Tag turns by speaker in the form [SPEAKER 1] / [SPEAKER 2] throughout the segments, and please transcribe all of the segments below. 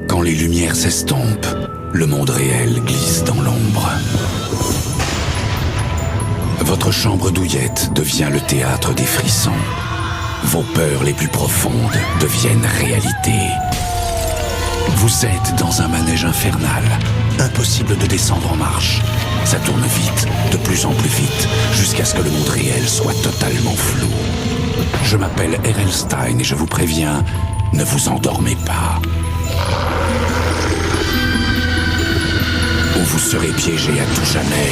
[SPEAKER 1] Quand les lumières s'estompent, le monde réel glisse dans l'ombre. Votre chambre douillette devient le théâtre des frissons. Vos peurs les plus profondes deviennent réalité. Vous êtes dans un manège infernal. Impossible de descendre en marche. Ça tourne vite, de plus en plus vite, jusqu'à ce que le monde réel soit totalement flou. Je m'appelle R.L. Stein et je vous préviens, ne vous endormez pas. Ou vous serez piégé à tout jamais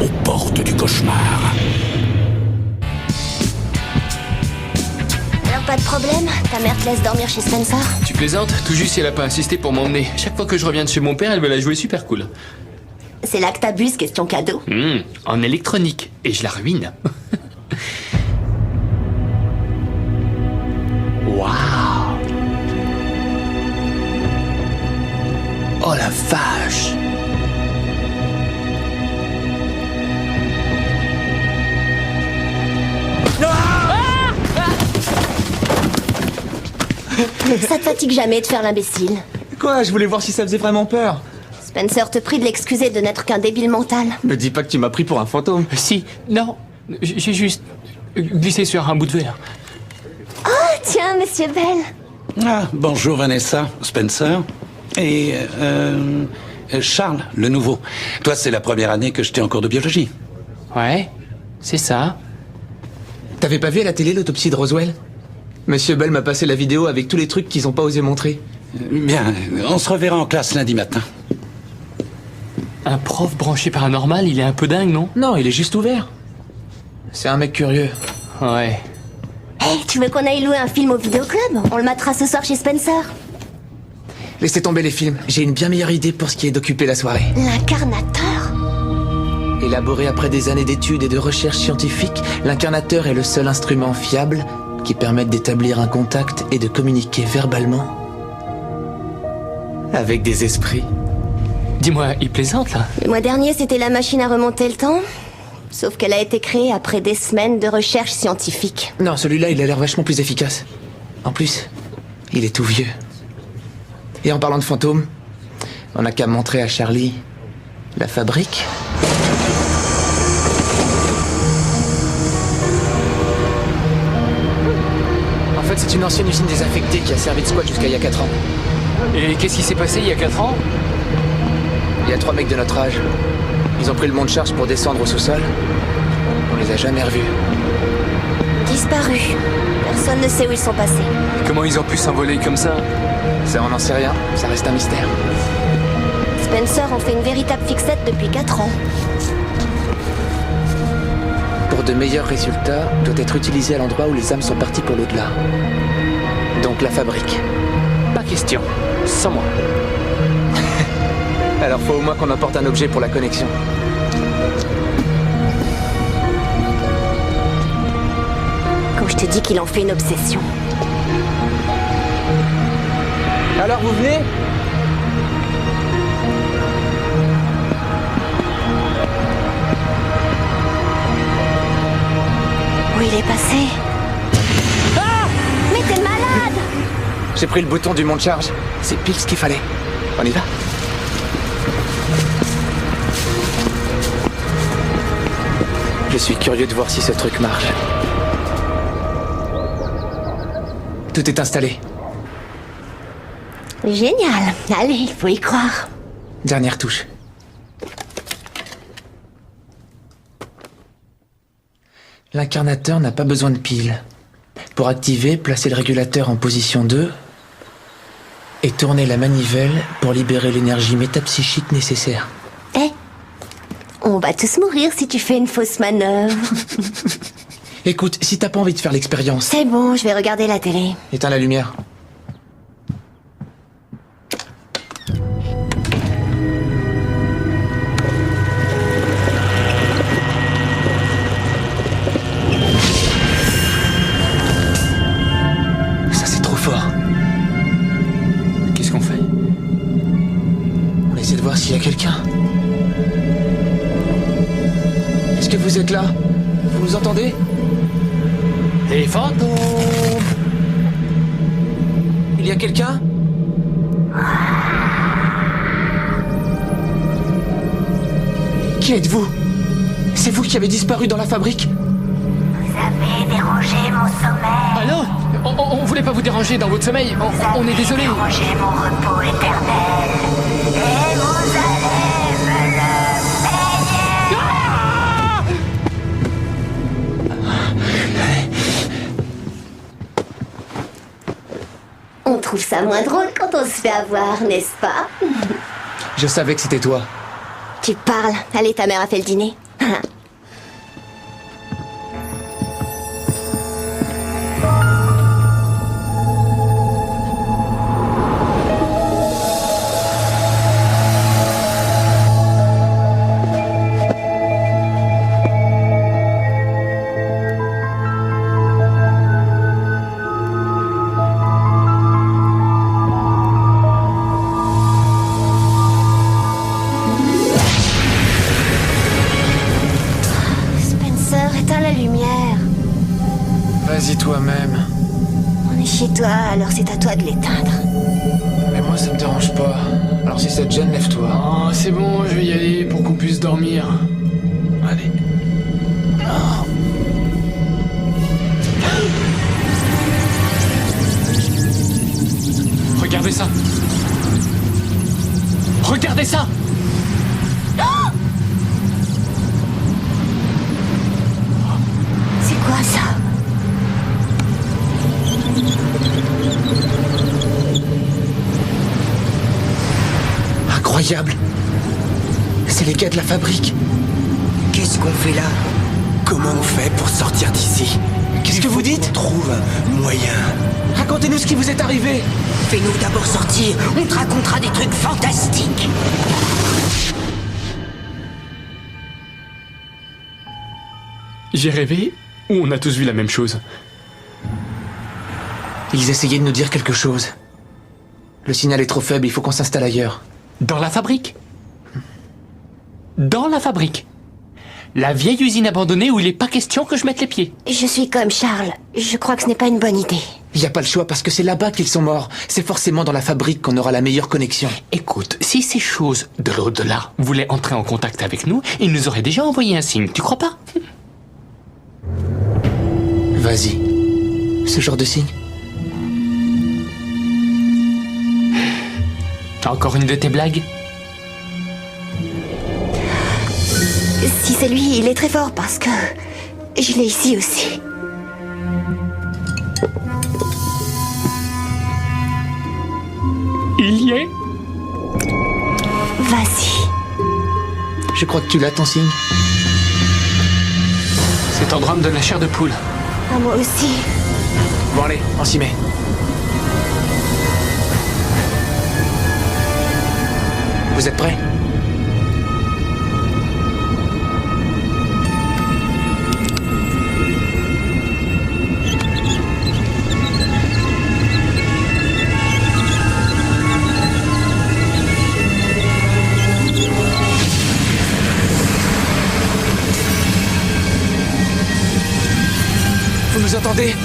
[SPEAKER 1] aux portes du cauchemar.
[SPEAKER 2] Alors pas de problème, ta mère te laisse dormir chez Spencer?
[SPEAKER 3] Tu plaisantes? Tout juste si elle a pas insisté pour m'emmener. Chaque fois que je reviens de chez mon père, elle veut la jouer super cool.
[SPEAKER 2] C'est là que t'abuses, question cadeau.
[SPEAKER 3] En électronique. Et je la ruine. Waouh! Oh la vache!
[SPEAKER 2] Ça te fatigue jamais de faire l'imbécile.
[SPEAKER 4] Quoi? Je voulais voir si ça faisait vraiment peur.
[SPEAKER 2] Spencer te prie de l'excuser de n'être qu'un débile mental.
[SPEAKER 4] Me dis pas que tu m'as pris pour un fantôme.
[SPEAKER 3] Si, non. J'ai juste glissé sur un bout de verre.
[SPEAKER 2] Oh, tiens, monsieur Bell.
[SPEAKER 1] Ah, bonjour Vanessa, Spencer. Et Charles, le nouveau. Toi, c'est la première année que je t'ai en cours de biologie.
[SPEAKER 3] Ouais, c'est ça.
[SPEAKER 4] T'avais pas vu à la télé l'autopsie de Roswell? Monsieur Bell m'a passé la vidéo avec tous les trucs qu'ils ont pas osé montrer.
[SPEAKER 1] Bien, on se reverra en classe lundi matin.
[SPEAKER 3] Un prof branché paranormal, il est un peu dingue, non?
[SPEAKER 4] Non, il est juste ouvert. C'est un mec curieux.
[SPEAKER 3] Ouais.
[SPEAKER 2] Hey, tu veux qu'on aille louer un film au vidéoclub? On le matera ce soir chez Spencer.
[SPEAKER 4] Laissez tomber les films. J'ai une bien meilleure idée pour ce qui est d'occuper la soirée.
[SPEAKER 2] L'incarnateur?
[SPEAKER 4] Élaboré après des années d'études et de recherches scientifiques, l'incarnateur est le seul instrument fiable qui permette d'établir un contact et de communiquer verbalement avec des esprits.
[SPEAKER 3] Dis-moi, il plaisante, là?
[SPEAKER 2] Le mois dernier, c'était la machine à remonter le temps. Sauf qu'elle a été créée après des semaines de recherche scientifique.
[SPEAKER 4] Non, celui-là, il a l'air vachement plus efficace. En plus, il est tout vieux. Et en parlant de fantômes, on n'a qu'à montrer à Charlie la fabrique. En fait, c'est une ancienne usine désaffectée qui a servi de squat jusqu'à il y a 4 ans.
[SPEAKER 3] Et qu'est-ce qui s'est passé il y a 4 ans?
[SPEAKER 4] Il y a 3 mecs de notre âge. Ils ont pris le mont de charge pour descendre au sous-sol. On les a jamais revus.
[SPEAKER 2] Disparus. Personne ne sait où ils sont passés.
[SPEAKER 3] Comment ils ont pu s'envoler comme ça?
[SPEAKER 4] Ça, on n'en sait rien. Ça reste un mystère.
[SPEAKER 2] Spencer en fait une véritable fixette depuis 4 ans.
[SPEAKER 4] Pour de meilleurs résultats, doit être utilisé à l'endroit où les âmes sont parties pour l'au-delà. Donc la fabrique.
[SPEAKER 3] Pas question. Sans moi.
[SPEAKER 4] Alors faut au moins qu'on apporte un objet pour la connexion.
[SPEAKER 2] Quand je te dis qu'il en fait une obsession.
[SPEAKER 4] Alors vous venez?
[SPEAKER 2] Où il est passé? Ah! Mais t'es malade!
[SPEAKER 4] J'ai pris le bouton du mont de charge. C'est pile ce qu'il fallait. On y va? Je suis curieux de voir si ce truc marche. Tout est installé.
[SPEAKER 2] Génial. Allez, il faut y croire.
[SPEAKER 4] Dernière touche. L'incarnateur n'a pas besoin de pile. Pour activer, placez le régulateur en position 2 et tournez la manivelle pour libérer l'énergie métapsychique nécessaire.
[SPEAKER 2] Eh, on va tous mourir si tu fais une fausse manœuvre.
[SPEAKER 4] Écoute, si t'as pas envie de faire l'expérience...
[SPEAKER 2] C'est bon, je vais regarder la télé.
[SPEAKER 4] Éteins la lumière. Ça, c'est trop fort.
[SPEAKER 3] Qu'est-ce qu'on fait?
[SPEAKER 4] On essaie de voir s'il y a quelqu'un. Est-ce que vous êtes là? Vous nous entendez?
[SPEAKER 3] Des fantômes!
[SPEAKER 4] Il y a quelqu'un? Qui êtes-vous? C'est vous qui avez disparu dans la fabrique?
[SPEAKER 5] Vous avez dérangé mon sommeil.
[SPEAKER 3] Ah non, on voulait pas vous déranger dans votre sommeil. On est désolé.
[SPEAKER 5] Dérangé mon repos éternel. Et vous allez me le payer.
[SPEAKER 2] On trouve ça moins drôle quand on se fait avoir, n'est-ce pas?
[SPEAKER 4] Je savais que c'était toi.
[SPEAKER 2] Tu parles. Allez, ta mère a fait le dîner. Spencer, éteins la lumière.
[SPEAKER 4] Vas-y toi-même.
[SPEAKER 2] On est chez toi, alors c'est à toi de l'éteindre.
[SPEAKER 4] Mais moi, ça me dérange pas. Alors si ça te gêne, lève-toi.
[SPEAKER 3] Oh, c'est bon, je vais y aller pour qu'on puisse dormir.
[SPEAKER 4] Allez.
[SPEAKER 3] Regardez ça. Regardez ça.
[SPEAKER 2] C'est quoi ça?
[SPEAKER 4] Incroyable. C'est les gars de la fabrique.
[SPEAKER 6] Qu'est-ce qu'on fait là? Comment on fait pour sortir d'ici?
[SPEAKER 4] Qu'est-ce que vous dites?
[SPEAKER 6] On trouve un moyen.
[SPEAKER 4] Racontez-nous ce qui vous est arrivé.
[SPEAKER 6] Fais-nous d'abord sortir, on te racontera des trucs fantastiques.
[SPEAKER 3] J'ai rêvé ou on a tous vu la même chose?
[SPEAKER 4] Ils essayaient de nous dire quelque chose. Le signal est trop faible, il faut qu'on s'installe ailleurs.
[SPEAKER 3] Dans la fabrique. Dans la fabrique. La vieille usine abandonnée où il n'est pas question que je mette les pieds.
[SPEAKER 2] Je suis comme Charles. Je crois que ce n'est pas une bonne idée.
[SPEAKER 4] Il n'y a pas le choix parce que c'est là-bas qu'ils sont morts. C'est forcément dans la fabrique qu'on aura la meilleure connexion.
[SPEAKER 3] Écoute, si ces choses de l'au-delà voulaient entrer en contact avec nous, ils nous auraient déjà envoyé un signe, tu crois pas?
[SPEAKER 4] Vas-y. Ce genre de signe?
[SPEAKER 3] Encore une de tes blagues?
[SPEAKER 2] Si c'est lui, il est très fort parce que je l'ai ici aussi.
[SPEAKER 3] Il y est?
[SPEAKER 2] Vas-y.
[SPEAKER 4] Je crois que tu l'as ton signe.
[SPEAKER 3] Cet endroit me donne la chair de poule.
[SPEAKER 2] À moi aussi.
[SPEAKER 4] Bon allez, on s'y met. Vous êtes prêts? Vous nous entendez?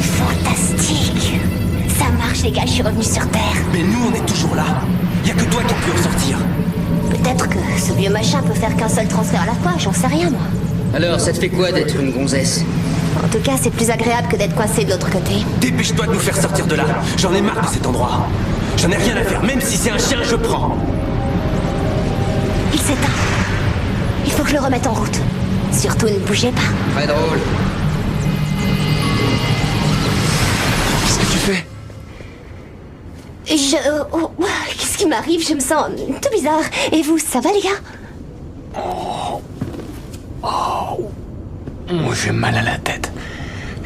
[SPEAKER 2] Fantastique. Ça marche, les gars, je suis revenu sur Terre.
[SPEAKER 6] Mais nous, on est toujours là. Y a que toi qui as pu en sortir.
[SPEAKER 2] Peut-être que ce vieux machin peut faire qu'un seul transfert à la fois, j'en sais rien, moi.
[SPEAKER 7] Alors, ça te fait quoi d'être une gonzesse?
[SPEAKER 2] En tout cas, c'est plus agréable que d'être coincé de l'autre côté.
[SPEAKER 6] Dépêche-toi de nous faire sortir de là. J'en ai marre de cet endroit. J'en ai rien à faire, même si c'est un chien, je prends.
[SPEAKER 2] Il s'éteint. Il faut que je le remette en route. Surtout, ne bougez pas.
[SPEAKER 7] Très drôle.
[SPEAKER 4] Qu'est-ce que tu fais?
[SPEAKER 2] Qu'est-ce qui m'arrive? Je me sens tout bizarre. Et vous, ça va, les gars?
[SPEAKER 3] Oh, j'ai mal à la tête.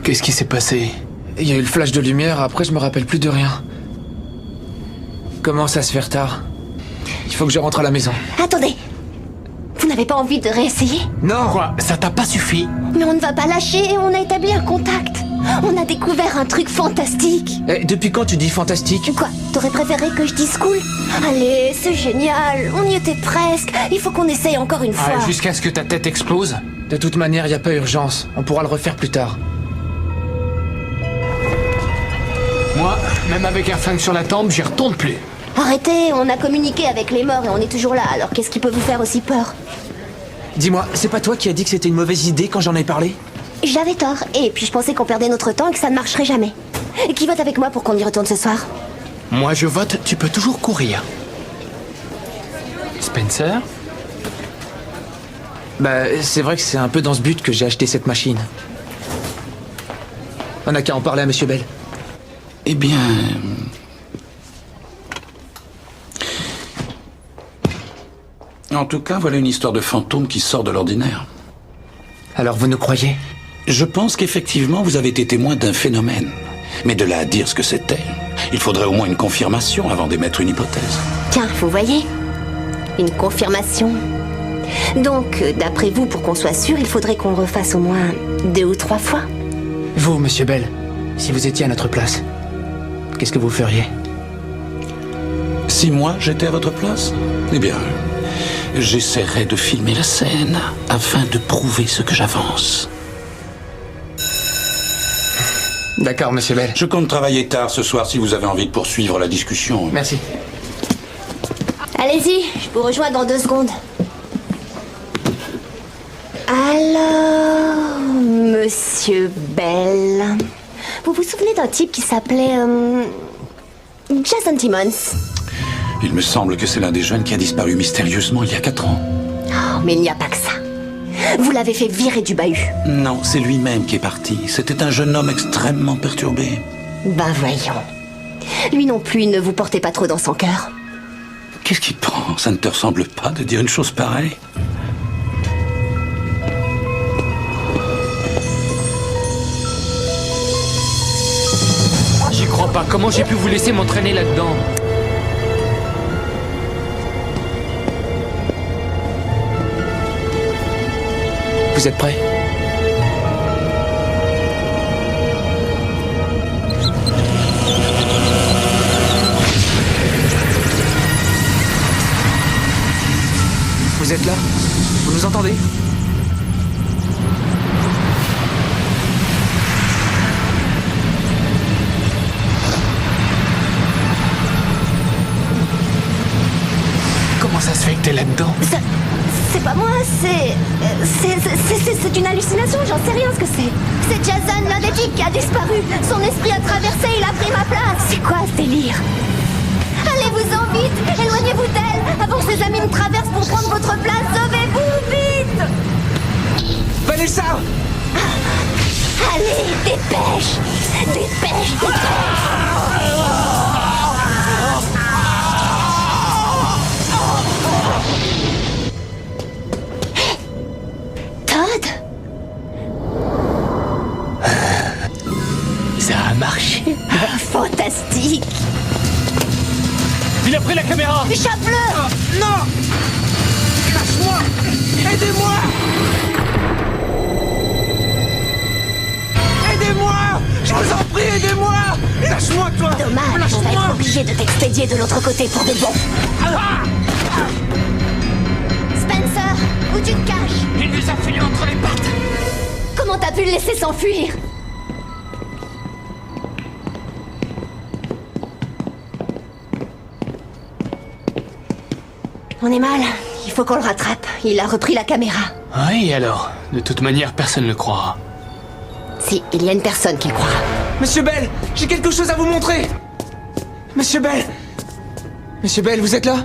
[SPEAKER 3] Qu'est-ce qui s'est passé?
[SPEAKER 4] Il y a eu le flash de lumière, après je me rappelle plus de rien. Commence à se faire tard. Il faut que je rentre à la maison.
[SPEAKER 2] Attendez. Vous n'avez pas envie de réessayer?
[SPEAKER 4] Non!
[SPEAKER 3] Quoi? Ça t'a pas suffi?
[SPEAKER 2] Mais on ne va pas lâcher, on a établi un contact. On a découvert un truc fantastique.
[SPEAKER 4] Eh, depuis quand tu dis fantastique?
[SPEAKER 2] Quoi? T'aurais préféré que je dise cool? Allez, c'est génial, on y était presque. Il faut qu'on essaye encore une fois.
[SPEAKER 3] Ouais, jusqu'à ce que ta tête explose?
[SPEAKER 4] De toute manière, y a pas urgence. On pourra le refaire plus tard.
[SPEAKER 3] Moi, même avec un flingue sur la tempe, j'y retourne plus.
[SPEAKER 2] Arrêtez, on a communiqué avec les morts et on est toujours là, alors qu'est-ce qui peut vous faire aussi peur?
[SPEAKER 4] Dis-moi, c'est pas toi qui as dit que c'était une mauvaise idée quand j'en ai parlé?
[SPEAKER 2] J'avais tort, et puis je pensais qu'on perdait notre temps et que ça ne marcherait jamais. Qui vote avec moi pour qu'on y retourne ce soir?
[SPEAKER 3] Moi, je vote, tu peux toujours courir. Spencer?
[SPEAKER 4] Bah, c'est vrai que c'est un peu dans ce but que j'ai acheté cette machine. On a qu'à en parler à Monsieur Bell.
[SPEAKER 1] Eh bien... En tout cas, voilà une histoire de fantôme qui sort de l'ordinaire.
[SPEAKER 4] Alors vous nous croyez?
[SPEAKER 1] Je pense qu'effectivement, vous avez été témoin d'un phénomène. Mais de là à dire ce que c'était, il faudrait au moins une confirmation avant d'émettre une hypothèse.
[SPEAKER 2] Tiens, vous voyez? Une confirmation. Donc, d'après vous, pour qu'on soit sûr, il faudrait qu'on refasse au moins 2 ou 3 fois.
[SPEAKER 4] Vous, Monsieur Bell, si vous étiez à notre place, qu'est-ce que vous feriez?
[SPEAKER 1] Si moi, j'étais à votre place, eh bien, j'essaierais de filmer la scène afin de prouver ce que j'avance.
[SPEAKER 4] D'accord, Monsieur Bell.
[SPEAKER 1] Je compte travailler tard ce soir si vous avez envie de poursuivre la discussion.
[SPEAKER 4] Merci.
[SPEAKER 2] Allez-y, je vous rejoins dans 2 secondes. Alors, Monsieur Bell, vous vous souvenez d'un type qui s'appelait Jason Timmons?
[SPEAKER 1] Il me semble que c'est l'un des jeunes qui a disparu mystérieusement il y a 4 ans.
[SPEAKER 2] Oh, mais il n'y a pas que ça. Vous l'avez fait virer du bahut.
[SPEAKER 1] Non, c'est lui-même qui est parti. C'était un jeune homme extrêmement perturbé.
[SPEAKER 2] Ben voyons. Lui non plus, il ne vous portait pas trop dans son cœur.
[SPEAKER 1] Qu'est-ce qu'il prend? Ça ne te ressemble pas de dire une chose pareille?
[SPEAKER 3] J'y crois pas. Comment j'ai pu vous laisser m'entraîner là-dedans?
[SPEAKER 4] Vous êtes prêts? Vous êtes là? Vous nous entendez?
[SPEAKER 3] Comment ça se fait que t'es là-dedans?
[SPEAKER 2] C'est pas moi, c'est une hallucination, j'en sais rien ce que c'est. C'est Jason, l'un des types qui a disparu. Son esprit a traversé, il a pris ma place. C'est quoi ce délire? Allez-vous-en vite, éloignez-vous d'elle, avant que ses amis ne traversent pour prendre votre place. Sauvez-vous, vite!
[SPEAKER 4] Vanessa!
[SPEAKER 2] Allez, dépêche! Dépêche, dépêche! Todd?
[SPEAKER 3] Ça a marché.
[SPEAKER 2] Fantastique!
[SPEAKER 3] Il a pris la caméra!
[SPEAKER 2] Échappe-le!
[SPEAKER 4] Non! Lâche-moi! Aidez-moi! Aidez-moi! Je vous en prie, aidez-moi! Lâche-moi, toi!
[SPEAKER 2] Dommage, on va être obligé de t'expédier de l'autre côté pour de bon. Spencer, où tu te caches?
[SPEAKER 3] Il nous a filé entre les pattes!
[SPEAKER 2] Comment t'as pu le laisser s'enfuir? On est mal, il faut qu'on le rattrape. Il a repris la caméra.
[SPEAKER 3] Oui, alors? De toute manière, personne ne le croira.
[SPEAKER 2] Si, il y a une personne qui le croira.
[SPEAKER 4] Monsieur Bell, j'ai quelque chose à vous montrer! Monsieur Bell! Monsieur Bell, vous êtes là?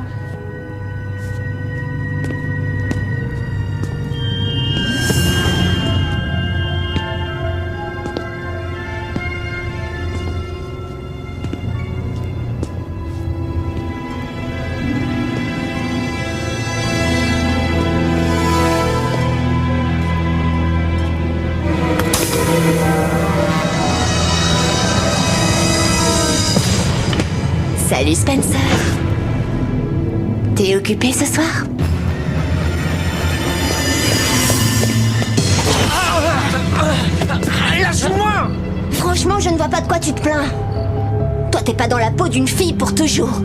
[SPEAKER 2] Salut Spencer. T'es occupé ce soir?
[SPEAKER 4] Lâche-moi!
[SPEAKER 2] Franchement, je ne vois pas de quoi tu te plains. Toi, t'es pas dans la peau d'une fille pour toujours.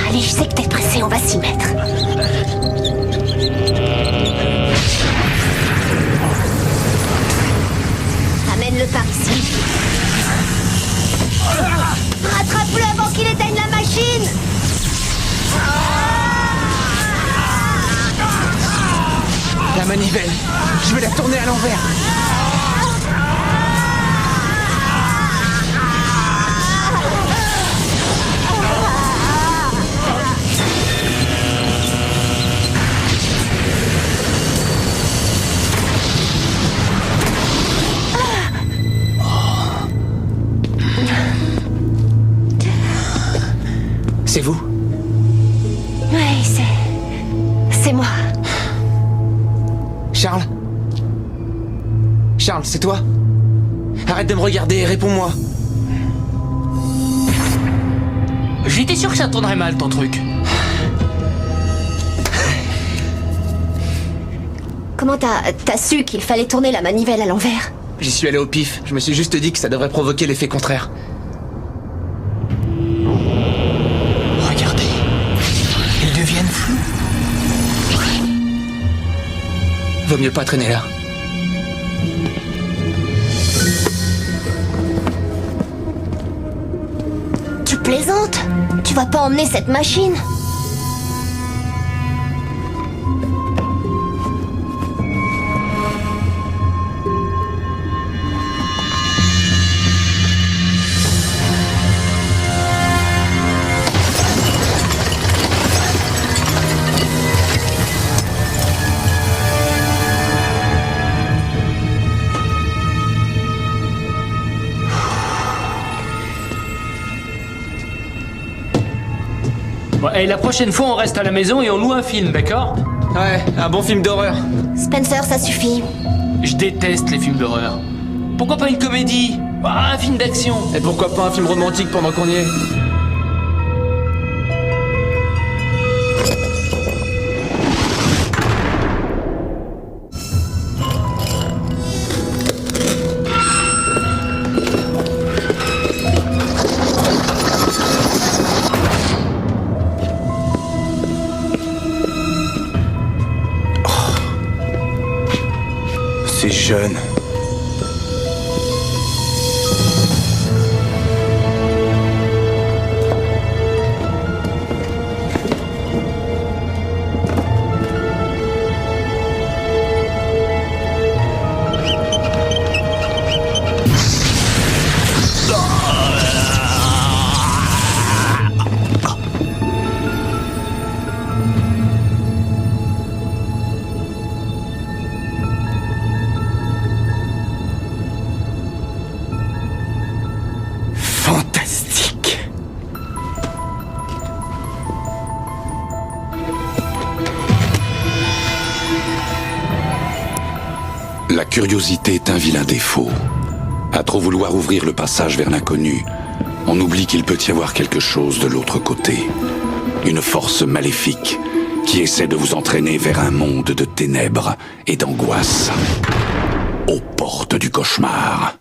[SPEAKER 2] Allez, je sais que t'es pressé, on va s'y mettre. Amène-le par ici. Rattrape-le avant qu'il éteigne la machine.
[SPEAKER 4] La manivelle. Je vais la tourner à l'envers. C'est vous?
[SPEAKER 2] Oui, c'est moi.
[SPEAKER 4] Charles? Charles, c'est toi? Arrête de me regarder et réponds-moi.
[SPEAKER 3] J'étais sûr que ça tournerait mal, ton truc.
[SPEAKER 2] Comment t'as su qu'il fallait tourner la manivelle à l'envers?
[SPEAKER 4] J'y suis allé au pif. Je me suis juste dit que ça devrait provoquer l'effet contraire.
[SPEAKER 3] Regardez. Ils deviennent flous.
[SPEAKER 4] Vaut mieux pas traîner là.
[SPEAKER 2] Tu plaisantes? Tu vas pas emmener cette machine?
[SPEAKER 3] Bon, et la prochaine fois, on reste à la maison et on loue un film, d'accord?
[SPEAKER 4] Ouais, un bon film d'horreur.
[SPEAKER 2] Spencer, ça suffit.
[SPEAKER 3] Je déteste les films d'horreur. Pourquoi pas une comédie? Ah, un film d'action.
[SPEAKER 4] Et pourquoi pas un film romantique pendant qu'on y est?
[SPEAKER 6] C'est jeune. Fantastique.
[SPEAKER 1] La curiosité est un vilain défaut. À trop vouloir ouvrir le passage vers l'inconnu, on oublie qu'il peut y avoir quelque chose de l'autre côté. Une force maléfique qui essaie de vous entraîner vers un monde de ténèbres et d'angoisse. Aux portes du cauchemar.